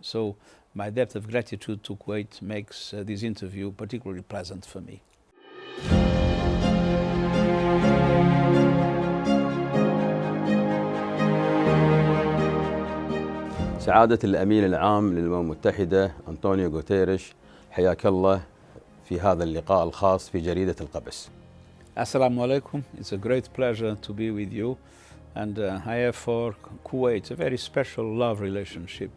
So my debt of gratitude to Kuwait makes this interview particularly pleasant for me. سعادة الأمين العام للأمم المتحدة انطونيو غوتيريش، حياك الله في هذا اللقاء الخاص في جريدة القبس. Assalamu alaikum. It's a great pleasure to be with you. And I have for Kuwait a very special love relationship,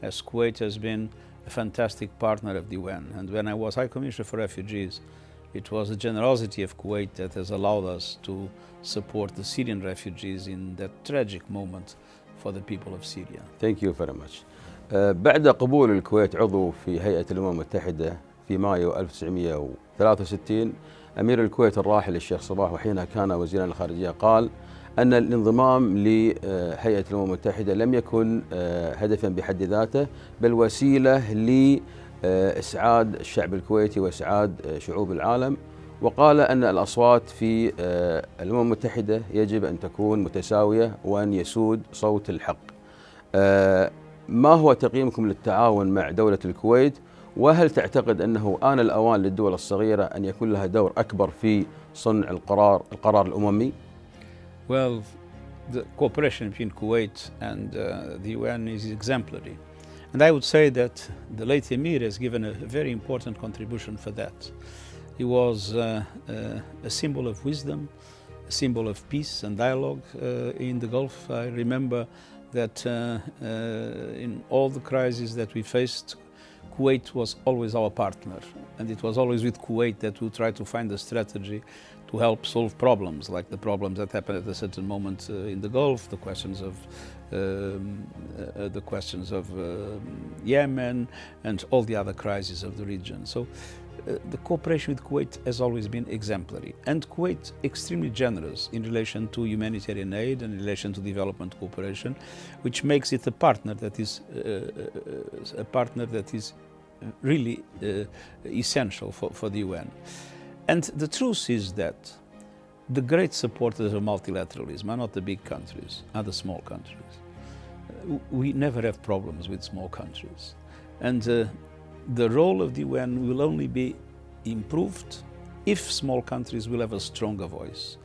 as Kuwait has been a fantastic partner of the UN. And when I was High Commissioner for Refugees, it was the generosity of Kuwait that has allowed us to support the Syrian refugees in that tragic moment for the people of Syria. Thank you very much. بعد قبول الكويت عضو في هيئة الأمم المتحدة في مايو 1963، أمير الكويت الراحل الشيخ صباح وحينها كان وزيرا الخارجية قال أن الانضمام لهيئة الأمم المتحدة لم يكن هدفا بحد ذاته، بل وسيلة لإسعاد الشعب الكويتي وإسعاد شعوب العالم. وقال أن الأصوات في الأمم المتحدة يجب أن تكون متساوية وأن يسود صوت الحق. ما هو تقييمكم للتعاون مع دولة الكويت؟ وهل تعتقد أنه آن الأوان للدول الصغيرة أن يكون لها دور أكبر في صنع القرار الأممي؟ Well, the cooperation between Kuwait and the UN is exemplary. And I would say that the late Emir has given a very important contribution for that. He was a symbol of wisdom, a symbol of peace and dialogue in the Gulf. I remember that in all the crises that we faced, Kuwait was always our partner, and it was always with Kuwait that we tried to find a strategy to help solve problems, like the problems that happened at a certain moment in the Gulf, the questions of Yemen, and all the other crises of the region. So the cooperation with Kuwait has always been exemplary, and Kuwait extremely generous in relation to humanitarian aid and in relation to development cooperation, which makes it a partner that is really essential for the UN. And the truth is that the great supporters of multilateralism are not the big countries, are the small countries. We never have problems with small countries. And the role of the UN will only be improved if small countries will have a stronger voice.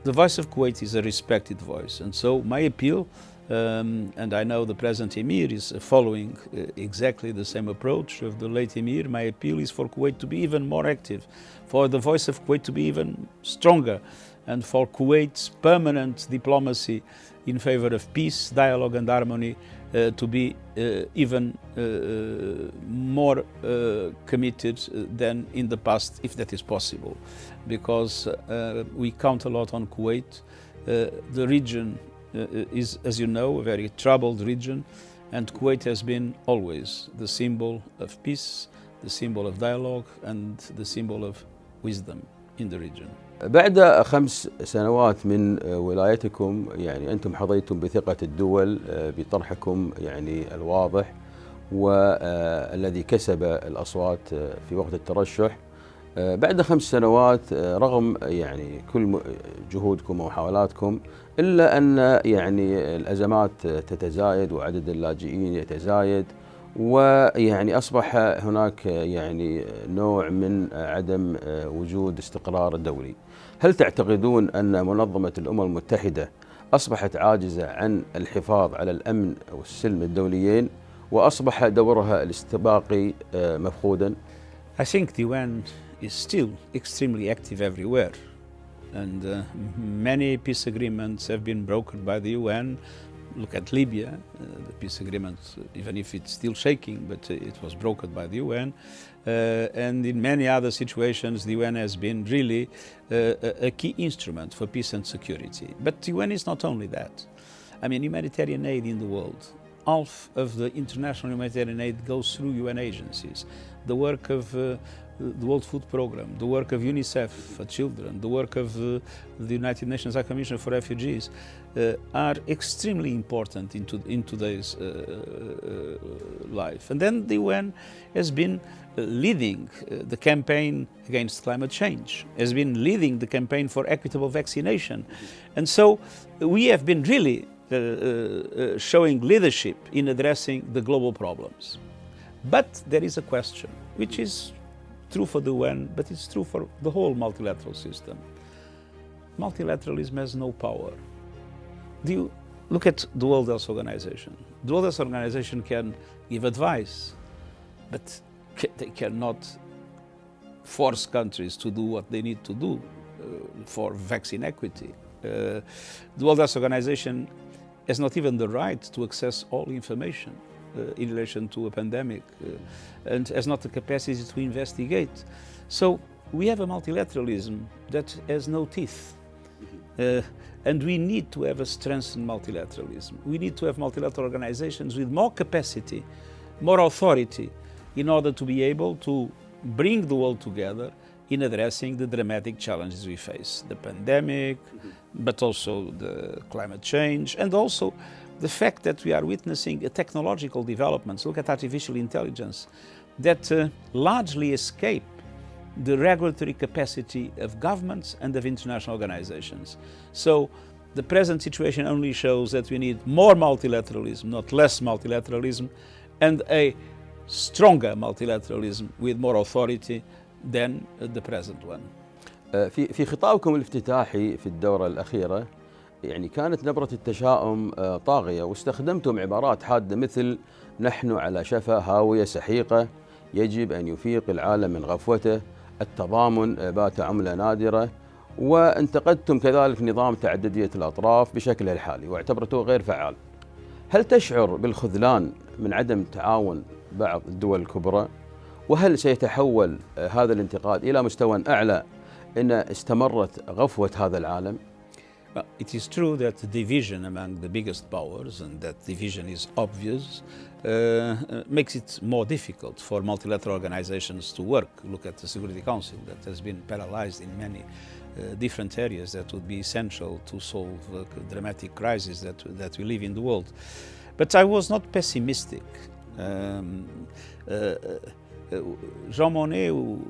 The voice of Kuwait is a respected voice, and so my appeal, and I know the present Emir is following exactly the same approach of the late Emir, my appeal is for Kuwait to be even more active, for the voice of Kuwait to be even stronger, and for Kuwait's permanent diplomacy in favor of peace, dialogue and harmony to be even more committed than in the past, if that is possible, because we count a lot on Kuwait. The region is, as you know, a very troubled region, and Kuwait has been always the symbol of peace, the symbol of dialogue, and the symbol of wisdom in the region. بعد 5 سنوات من ولايتكم، يعني أنتم حظيتم بثقة الدول بطرحكم يعني الواضح والذي كسب الأصوات في وقت الترشح. بعد 5 سنوات رغم يعني كل جهودكم ومحاولاتكم، إلا أن يعني الأزمات تتزايد وعدد اللاجئين يتزايد، ويعني أصبح هناك يعني نوع من عدم وجود استقرار دولي. هل تعتقدون أن منظمة الأمم المتحدة أصبحت عاجزة عن الحفاظ على الأمن والسلم الدوليين، وأصبح دورها الاستباقي مفقودا؟ I think the UN is still extremely active everywhere, and many peace agreements have been broken by the UN. Look at Libya, the peace agreement, even if it's still shaking, but it was brokered by the UN. And in many other situations, the UN has been really a key instrument for peace and security. But the UN is not only that. I mean, humanitarian aid in the world, half of the international humanitarian aid goes through UN agencies. The work of the World Food Programme, the work of UNICEF for children, the work of the United Nations High Commissioner for Refugees are extremely important in today's life. And then the UN has been leading the campaign against climate change, has been leading the campaign for equitable vaccination. And so we have been really showing leadership in addressing the global problems. But there is a question, which is true for the UN, but it's true for the whole multilateral system. Multilateralism has no power. Do you look at the World Health Organization? The World Health Organization can give advice, but they cannot force countries to do what they need to do for vaccine equity. The World Health Organization has not even the right to access all information in relation to a pandemic and has not the capacity to investigate. So we have a multilateralism that has no teeth. And we need to have a strengthened multilateralism. We need to have multilateral organizations with more capacity, more authority, in order to be able to bring the world together in addressing the dramatic challenges we face. The pandemic, but also the climate change, and also the fact that we are witnessing technological developments. Look at artificial intelligence that largely escape the regulatory capacity of governments and of international organizations. So the present situation only shows that we need more multilateralism, not less multilateralism, and a stronger multilateralism with more authority than the present one. في خطابكم الافتتاحي في الدورة الأخيرة يعني كانت نبرة التشاؤم طاغية، واستخدمتم عبارات حادة مثل نحن على شفا هاوية سحيقة، يجب أن يفيق العالم من غفوته، التضامن بات عملة نادرة، وانتقدتم كذلك نظام تعددية الأطراف بشكله الحالي واعتبرته غير فعال. هل تشعر بالخذلان من عدم تعاون بعض الدول الكبرى؟ وهل سيتحول هذا الانتقاد إلى مستوى أعلى إن استمرت غفوة هذا العالم؟ It is true that the division among the biggest powers, and that division is obvious, makes it more difficult for multilateral organizations to work. Look at the Security Council that has been paralyzed in many different areas that would be essential to solve the dramatic crisis that we live in the world. But I was not pessimistic. Jean Monnet, who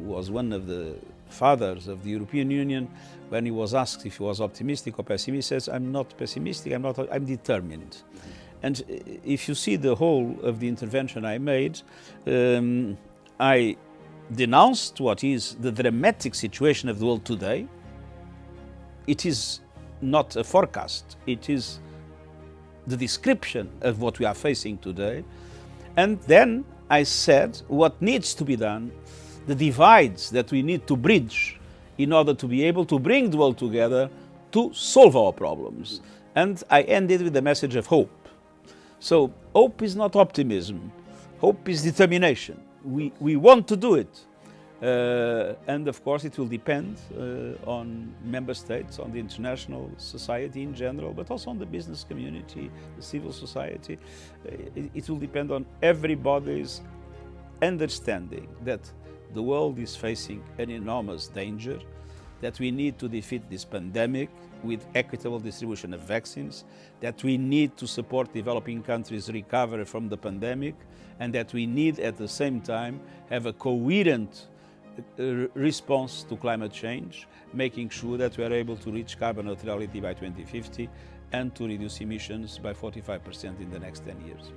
was one of the fathers of the European Union, when he was asked if he was optimistic or pessimistic, he says, I'm not pessimistic, I'm determined. And if you see the whole of the intervention I made, I denounced what is the dramatic situation of the world today. It is not a forecast, it is the description of what we are facing today. And then I said what needs to be done, the divides that we need to bridge in order to be able to bring the world together to solve our problems. And I ended with a message of hope. So hope is not optimism, hope is determination. We want to do it. And of course it will depend on member states, on the international society in general, but also on the business community, the civil society. It will depend on everybody's understanding that the world is facing an enormous danger, that we need to defeat this pandemic with equitable distribution of vaccines, that we need to support developing countries' recovery from the pandemic, and that we need at the same time have a coherent response to climate change, making sure that we are able to reach carbon neutrality by 2050 and to reduce emissions by 45% in the next 10 years.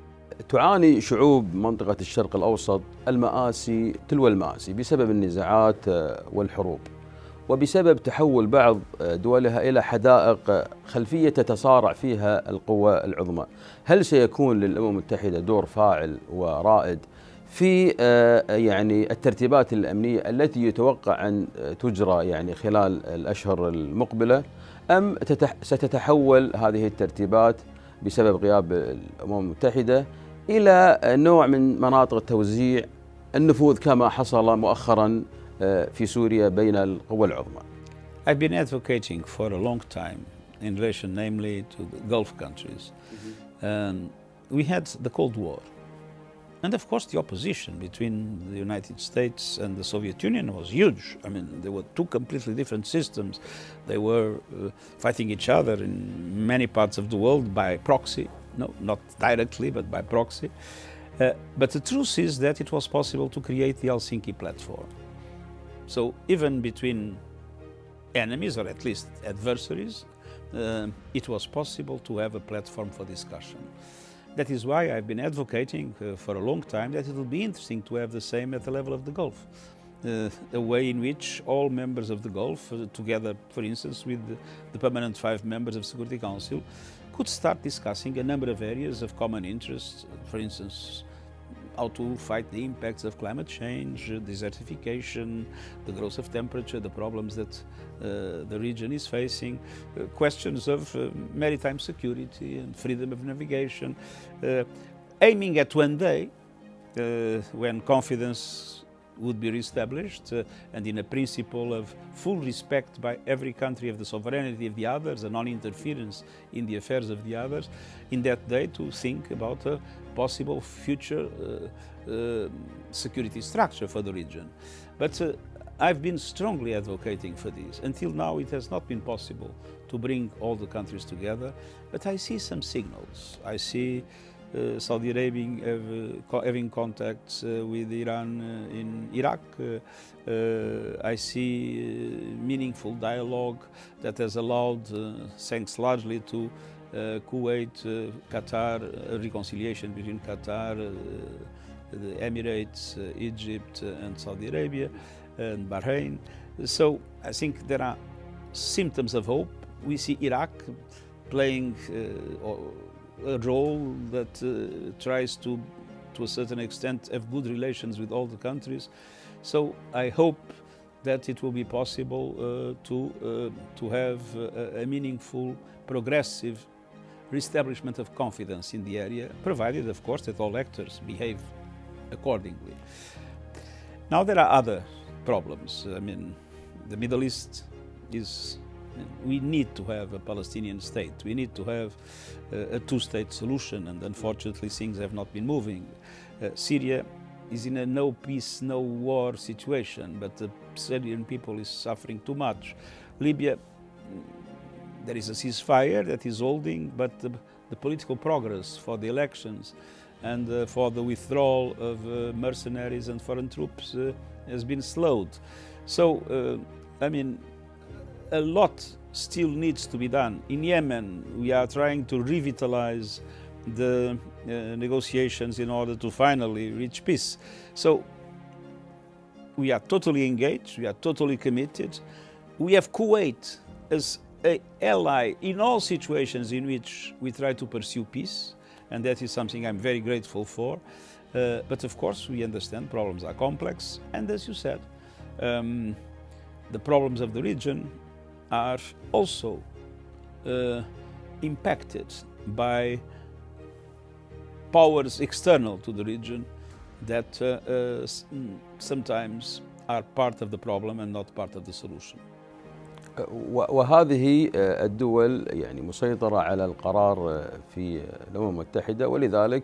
تعاني شعوب منطقة الشرق الأوسط المآسي تلو المآسي بسبب النزاعات والحروب، وبسبب تحول بعض دولها إلى حدائق خلفية تتصارع فيها القوى العظمى. هل سيكون للأمم المتحدة دور فاعل ورائد في يعني الترتيبات الأمنية التي يتوقع أن تجرى يعني خلال الأشهر المقبلة، أم ستتحول هذه الترتيبات بسبب غياب الأمم المتحدة إلى نوع من مناطق توزيع النفوذ كما حصل مؤخرا في سوريا بين القوى العظمى؟ I've been advocating for a long time in relation namely to the Gulf countries. We had the Cold War. And of course the opposition between the United States and the Soviet Union was huge. I mean, there were two completely different systems. They were fighting each other in many parts of the world by proxy. No, not directly, but by proxy. But the truth is that it was possible to create the Helsinki platform. So even between enemies, or at least adversaries, it was possible to have a platform for discussion. That is why I've been advocating for a long time that it will be interesting to have the same at the level of the Gulf. A way in which all members of the Gulf, together, for instance, with the permanent 5 members of the Security Council, could start discussing a number of areas of common interest, for instance, how to fight the impacts of climate change, desertification, the growth of temperature, the problems that the region is facing, questions of maritime security and freedom of navigation, aiming at one day when confidence would be reestablished and in a principle of full respect by every country of the sovereignty of the others and non-interference in the affairs of the others, in that day to think about a possible future security structure for the region. But I've been strongly advocating for this. Until now it has not been possible to bring all the countries together, but I see some signals. I see Saudi Arabia having contacts with Iran in Iraq. I see meaningful dialogue that has allowed, thanks largely to Kuwait, Qatar, a reconciliation between Qatar, the Emirates, Egypt and Saudi Arabia and Bahrain. So I think there are symptoms of hope. We see Iraq playing a role that tries to a certain extent, have good relations with all the countries. So I hope that it will be possible to have a meaningful, progressive reestablishment of confidence in the area, provided, of course, that all actors behave accordingly. Now there are other problems. I mean, the Middle East is. We need to have a Palestinian state. We need to have a two-state solution, and unfortunately things have not been moving. Syria is in a no peace, no war situation, but the Syrian people is suffering too much. Libya, there is a ceasefire that is holding, but the political progress for the elections and for the withdrawal of mercenaries and foreign troops has been slowed. So, I mean, a lot still needs to be done. In Yemen, we are trying to revitalize the negotiations in order to finally reach peace. So we are totally engaged, we are totally committed. We have Kuwait as an ally in all situations in which we try to pursue peace, and that is something I'm very grateful for. But of course, we understand problems are complex, and as you said, the problems of the region are also impacted by powers external to the region that sometimes are part of the problem and not part of the solution. وهذه الدول يعني مسيطرة على القرار في الأمم المتحدة، ولذلك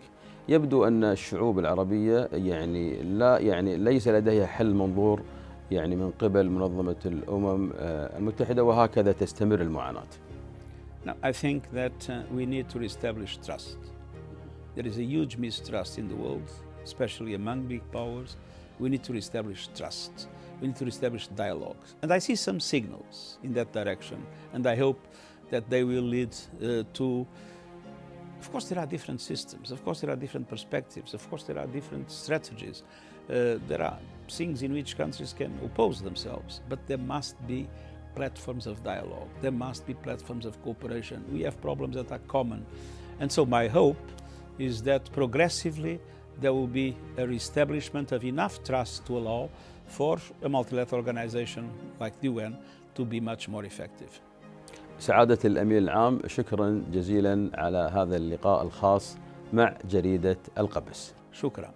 يبدو أن الشعوب العربية يعني ليس لديها حل منظور يعني من قبل منظمة الأمم المتحدة، وهكذا تستمر المعاناة. Now, I think that we need to establish trust. There is a huge mistrust in the world, especially among big powers. We need to establish trust. We need to establish dialogues. And I see some signals in that direction, and I hope that they will lead to. Of course, there are different systems. Of course, there are different perspectives. Of course, there are different strategies. There are things in which countries can oppose themselves, but there must be platforms of dialogue. There must be platforms of cooperation. We have problems that are common. And so my hope is that progressively there will be a reestablishment of enough trust to allow for a multilateral organization like the UN to be much more effective. سعادة الأمين العام، شكرا جزيلا على هذا اللقاء الخاص مع جريدة القبس. شكرا.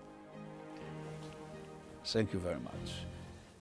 Thank you very much.